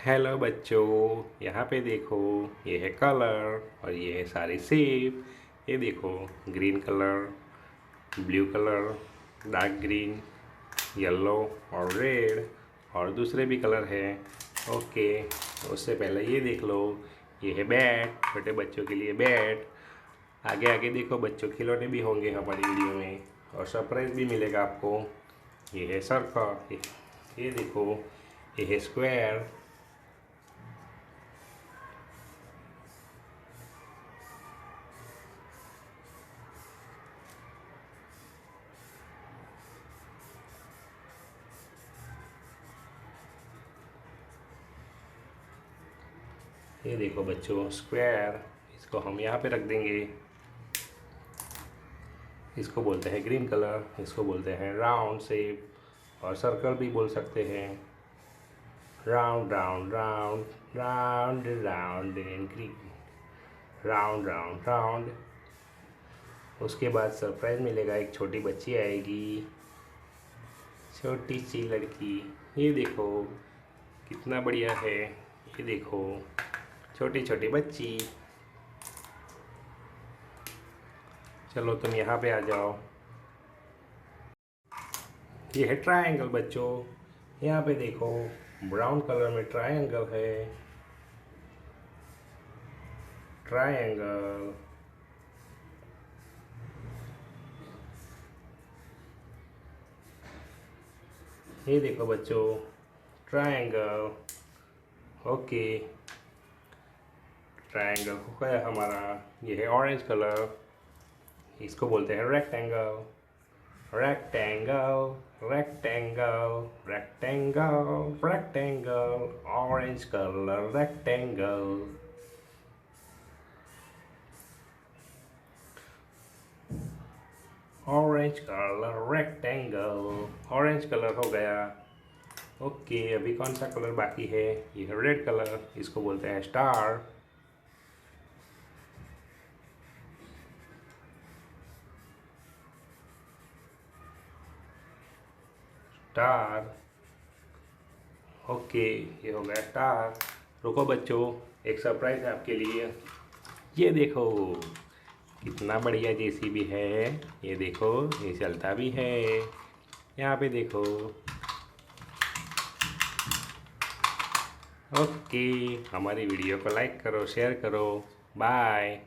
Hello बच्चों, यहाँ पे देखो। ये है कलर और ये है सारी शेप। ये देखो, green colour, blue colour, dark green, yellow और रेड और दूसरे भी कलर है। ओके, उससे पहले ये देख लो। ये है बैट, छोटे बच्चों के लिए बैट। आगे आगे देखो, बच्चों खिलौने भी होंगे हमारी वीडियो में और सरप्राइज भी मिलेगा आपको। ये है सर्कल, ये देखो। ये है स्क्वायर। ये देखो बच्चों, स्क्वायर। इसको हम यहाँ पे रख देंगे। इसको बोलते हैं ग्रीन कलर, इसको बोलते हैं राउंड शेप और सर्कल भी बोल सकते हैं। Round round round round round and green, round round round. उसके बाद सरप्राइज मिलेगा, एक छोटी बच्ची आएगी, छोटी सी लड़की। ये देखो कितना बढ़िया है। ये देखो, छोटी छोटी बच्ची। चलो तुम यहाँ पे आ जाओ। ये है ट्रायंगल बच्चों। यहाँ पे देखो, ब्राउन कलर में ट्रायंगल है। ट्रायंगल। ये देखो बच्चों, ट्रायंगल। ओके, ट्रायंगल हो गया हमारा। ये है ऑरेंज कलर, इसको बोलते हैं rectangle. Rectangle rectangle rectangle rectangle, orange colour rectangle. Orange colour rectangle, orange colour हो गया। ओके, अभी कौन सा कलर बाकी है? ये है रेड कलर, इसको बोलते हैं स्टार। स्टार। ओके, ये हो गया स्टार। रुको बच्चों, एक सरप्राइज है आपके लिए। ये देखो कितना बढ़िया जेसीबी है। ये देखो, ये चलता भी है। यहाँ पे देखो। ओके, हमारी वीडियो को लाइक करो, शेयर करो। बाय।